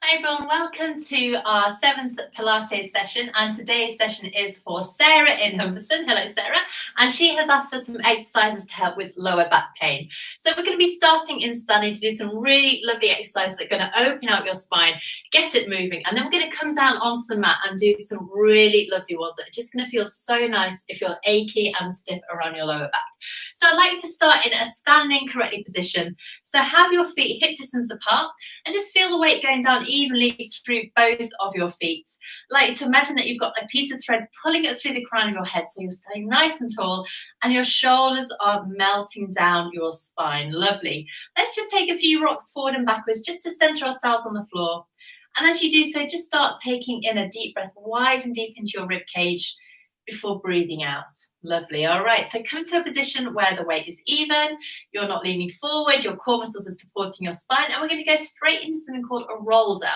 Hi everyone, welcome to our 7th Pilates session, and today's session is for Sarah in Humberston. Hello Sarah, and she has asked for some exercises to help with lower back pain. So we're going to be starting in standing to do some really lovely exercises that are going to open out your spine, get it moving, and then we're going to come down onto the mat and do some really lovely ones that are just going to feel so nice if you're achy and stiff around your lower back. So I'd like to start in a standing correctly position. So have your feet hip distance apart and just feel the weight going down evenly through both of your feet. Like to imagine that you've got a piece of thread pulling it through the crown of your head, so you're staying nice and tall and your shoulders are melting down your spine. Lovely. Let's just take a few rocks forward and backwards just to center ourselves on the floor. And as you do so, just start taking in a deep breath wide and deep into your rib cage before breathing out. Lovely. All right, so come to a position where the weight is even, you're not leaning forward, your core muscles are supporting your spine, and we're going to go straight into something called a roll down.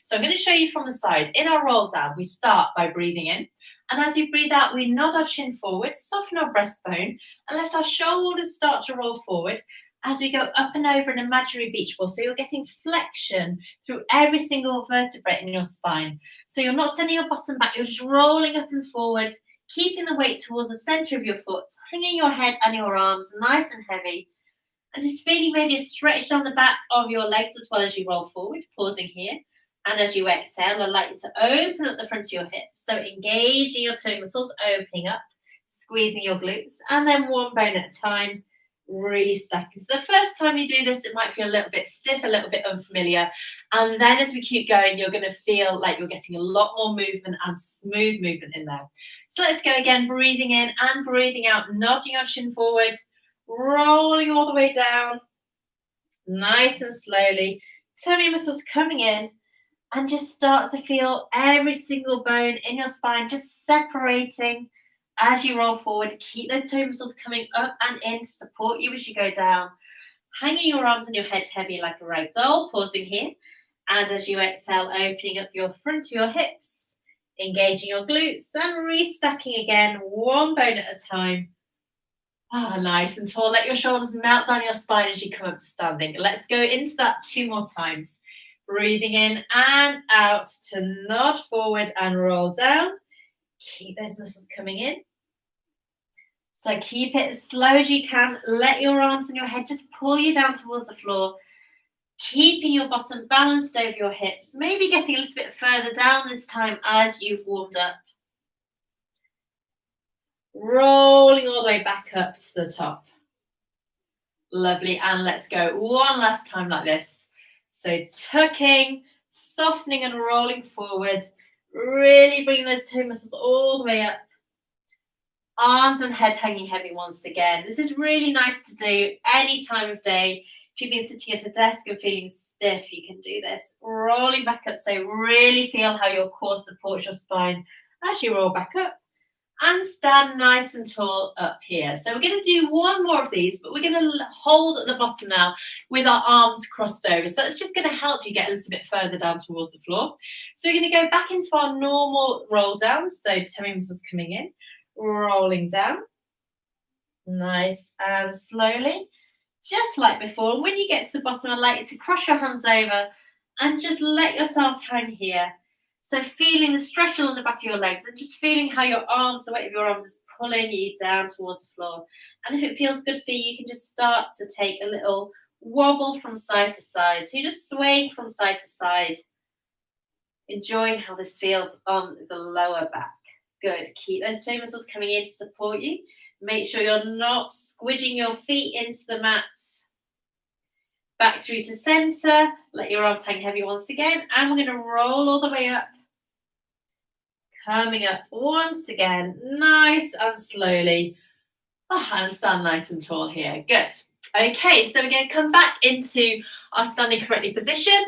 So I'm going to show you from the side. In our roll down, we start by breathing in, and as you breathe out, we nod our chin forward, soften our breastbone, and let our shoulders start to roll forward as we go up and over an imaginary beach ball. So you're getting flexion through every single vertebrae in your spine. So you're not sending your bottom back, you're just rolling up and forward, keeping the weight towards the center of your foot, hanging your head and your arms nice and heavy, and just feeling maybe a stretch down the back of your legs as well as you roll forward, pausing here. And as you exhale, I'd like you to open up the front of your hips. So engaging your toe muscles, opening up, squeezing your glutes, and then one bone at a time, restack. So the first time you do this, it might feel a little bit stiff, a little bit unfamiliar. And then as we keep going, you're going to feel like you're getting a lot more movement and smooth movement in there. So let's go again, breathing in and breathing out, nodding our chin forward, rolling all the way down, nice and slowly. Tummy muscles coming in, and just start to feel every single bone in your spine just separating as you roll forward. Keep those toe muscles coming up and in to support you as you go down. Hanging your arms and your head heavy like a rag doll, pausing here. And as you exhale, opening up your front of your hips, engaging your glutes and restacking again, one bone at a time. Ah, nice and tall. Let your shoulders melt down your spine as you come up to standing. Let's go into that 2 more times. Breathing in and out to nod forward and roll down. Keep those muscles coming in. So keep it as slow as you can. Let your arms and your head just pull you down towards the floor. Keeping your bottom balanced over your hips. Maybe getting a little bit further down this time as you've warmed up. Rolling all the way back up to the top. Lovely. And let's go one last time like this. So tucking, softening and rolling forward. Really bring those toe muscles all the way up. Arms and head hanging heavy once again. This is really nice to do any time of day. If you've been sitting at a desk and feeling stiff, you can do this. Rolling back up, so really feel how your core supports your spine as you roll back up. And stand nice and tall up here. So we're going to do one more of these, but we're going to hold at the bottom now with our arms crossed over. So it's just going to help you get a little bit further down towards the floor. So we're going to go back into our normal roll down. So tummy muscles coming in, rolling down. Nice and slowly, just like before. And when you get to the bottom, I'd like you to cross your hands over and just let yourself hang here. So feeling the stretch along the back of your legs and just feeling how your arms, the weight of your arms is pulling you down towards the floor. And if it feels good for you, you can just start to take a little wobble from side to side. So you're just swaying from side to side, enjoying how this feels on the lower back. Good. Keep those toe muscles coming in to support you. Make sure you're not squidging your feet into the mat. Back through to center. Let your arms hang heavy once again. And we're going to roll all the way up. Coming up once again, nice and slowly. And stand nice and tall here. Good. Okay, so we're going to come back into our standing correctly position.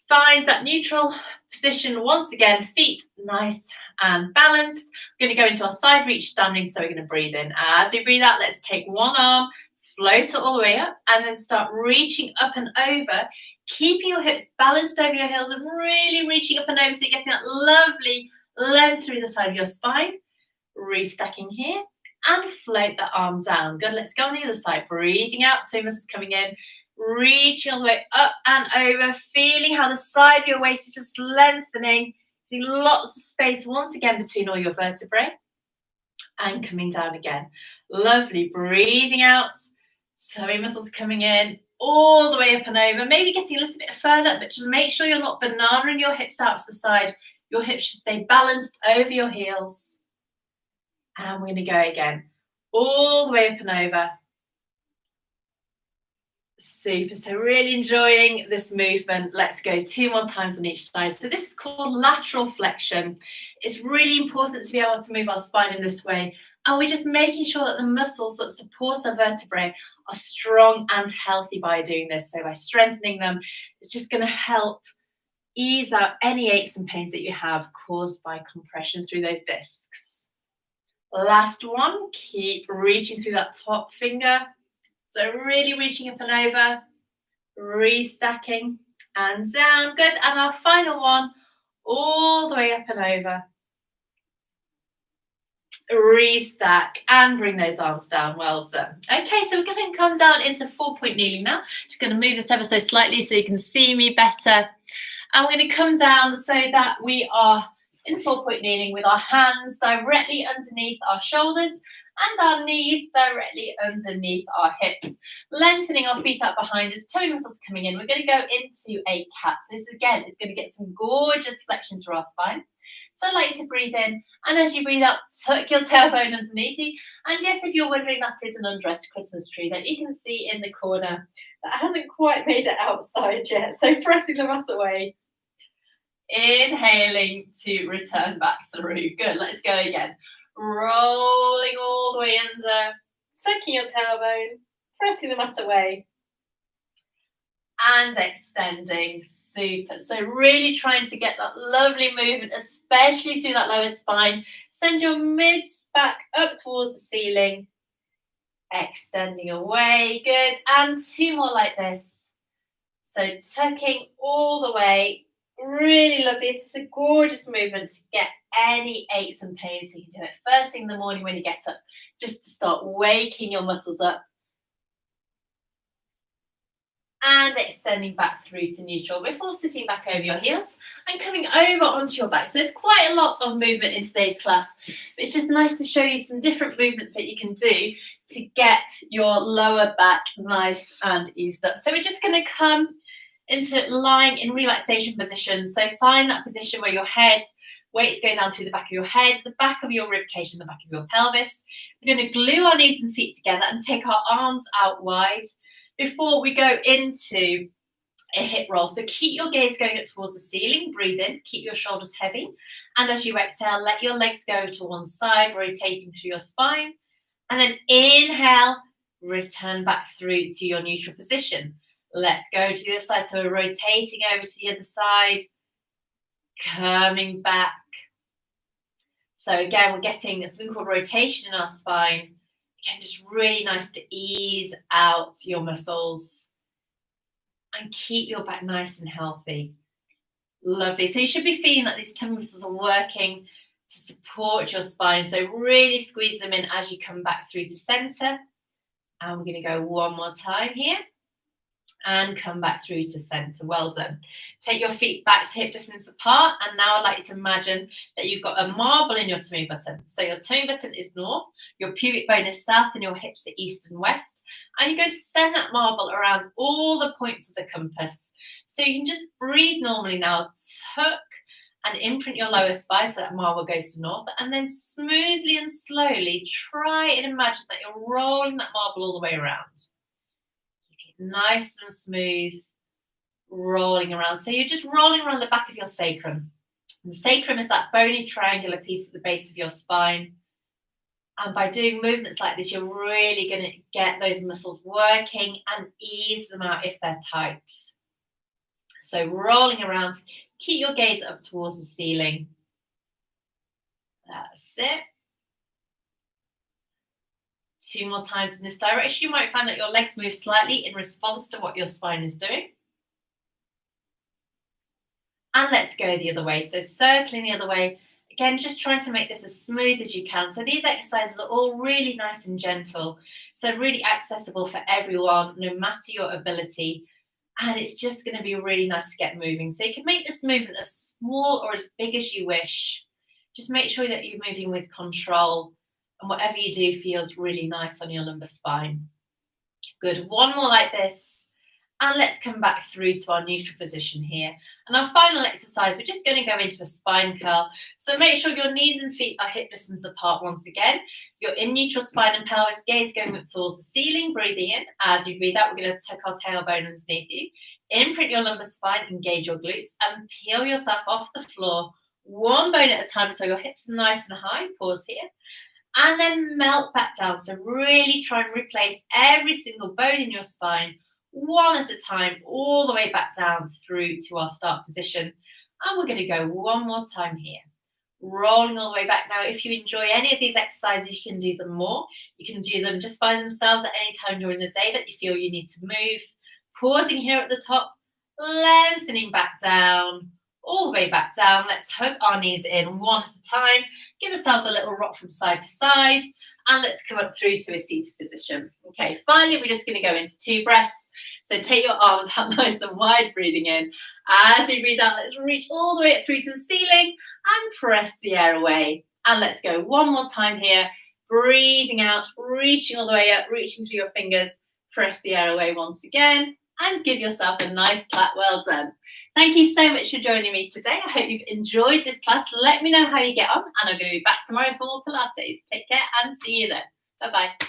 Find that neutral position once again. Feet nice and balanced. We're going to go into our side reach standing, so we're going to breathe in. As we breathe out, let's take one arm, float it all the way up, and then start reaching up and over, keeping your hips balanced over your heels and really reaching up and over so you're getting that lovely length through the side of your spine. Restacking here and float that arm down. Good. Let's go on the other side. Breathing out, toe muscles coming in, Reach all the way up and over, feeling how the side of your waist is just lengthening. Feeling lots of space once again between all your vertebrae. And coming down again. Lovely. Breathing out. Tummy muscles coming in all the way up and over. Maybe getting a little bit further, but just make sure you're not bananaing your hips out to the side. Your hips should stay balanced over your heels. And we're going to go again. All the way up and over. Super. So really enjoying this movement. Let's go 2 more times on each side. So this is called lateral flexion. It's really important to be able to move our spine in this way. And we're just making sure that the muscles that support our vertebrae are strong and healthy by doing this. So by strengthening them, it's just going to help ease out any aches and pains that you have caused by compression through those discs. Last one. Keep reaching through that top finger. So really reaching up and over, restacking and down. Good. And our final one, all the way up and over. Restack and bring those arms down. Well done. Okay, so we're going to come down into 4-point kneeling now. Just going to move this ever so slightly so you can see me better. And we're going to come down so that we are in 4-point kneeling with our hands directly underneath our shoulders and our knees directly underneath our hips, lengthening our feet out behind us, toe muscles coming in. We're going to go into a cat. So this again is going to get some gorgeous flexion through our spine. So I'd like you to breathe in, and as you breathe out, tuck your tailbone underneath you. And yes, if you're wondering, that is an undressed Christmas tree that you can see in the corner that hasn't quite made it outside yet. So pressing the mat away. Inhaling to return back through. Good, let's go again. Rolling all the way under, tucking your tailbone, pressing the mat away, and extending. Super. So really trying to get that lovely movement, especially through that lower spine. Send your mids back up towards the ceiling, extending away. Good. And 2 more like this. So tucking all the way. Really lovely. This is a gorgeous movement to get any aches and pains. So you can do it first thing in the morning when you get up, just to start waking your muscles up. And extending back through to neutral before sitting back over your heels and coming over onto your back. So there's quite a lot of movement in today's class, but it's just nice to show you some different movements that you can do to get your lower back nice and eased up. So we're just going to come into lying in relaxation position. So find that position where your head, weight's going down through the back of your head, the back of your rib cage and the back of your pelvis. We're going to glue our knees and feet together and take our arms out wide before we go into a hip roll. So keep your gaze going up towards the ceiling. Breathe in, keep your shoulders heavy. And as you exhale, let your legs go to one side, rotating through your spine. And then inhale, return back through to your neutral position. Let's go to the other side. So we're rotating over to the other side, coming back. So again, we're getting something called rotation in our spine. Again, just really nice to ease out your muscles and keep your back nice and healthy. Lovely. So you should be feeling that these tummy muscles are working to support your spine. So really squeeze them in as you come back through to center. And we're going to go one more time here. And come back through to center. Well done. Take your feet back to hip distance apart. And now I'd like you to imagine that you've got a marble in your tummy button. So your tummy button is north, your pubic bone is south, and your hips are east and west. And you're going to send that marble around all the points of the compass. So you can just breathe normally now. Tuck and imprint your lower spine so that marble goes to north. And then smoothly and slowly try and imagine that you're rolling that marble all the way around. Nice and smooth, rolling around. So you're just rolling around the back of your sacrum. And the sacrum is that bony triangular piece at the base of your spine. And by doing movements like this, you're really going to get those muscles working and ease them out if they're tight. So rolling around, keep your gaze up towards the ceiling. That's it. 2 more times in this direction. You might find that your legs move slightly in response to what your spine is doing. And let's go the other way. So circling the other way. Again, just trying to make this as smooth as you can. So these exercises are all really nice and gentle. So really accessible for everyone, no matter your ability. And it's just going to be really nice to get moving. So you can make this movement as small or as big as you wish. Just make sure that you're moving with control, and whatever you do feels really nice on your lumbar spine. Good. One more like this. And let's come back through to our neutral position here. And our final exercise, we're just going to go into a spine curl. So make sure your knees and feet are hip distance apart once again. You're in neutral spine and pelvis, gaze going up towards the ceiling, breathing in. As you breathe out, we're going to tuck our tailbone underneath you. Imprint your lumbar spine, engage your glutes, and peel yourself off the floor, one bone at a time so your hips are nice and high. Pause here. And then melt back down. So really try and replace every single bone in your spine, one at a time, all the way back down through to our start position. And we're going to go one more time here. Rolling all the way back. Now, if you enjoy any of these exercises, you can do them more. You can do them just by themselves at any time during the day that you feel you need to move. Pausing here at the top, lengthening back down, all the way back down. Let's hug our knees in one at a time. Give ourselves a little rock from side to side. And let's come up through to a seated position. Okay, finally, we're just going to go into 2 breaths. So take your arms out nice and wide, breathing in. As we breathe out, let's reach all the way up through to the ceiling and press the air away. And let's go one more time here. Breathing out, reaching all the way up, reaching through your fingers. Press the air away once again. And give yourself a nice clap. Well done. Thank you so much for joining me today. I hope you've enjoyed this class. Let me know how you get on, and I'm going to be back tomorrow for more Pilates. Take care and see you then. Bye-bye.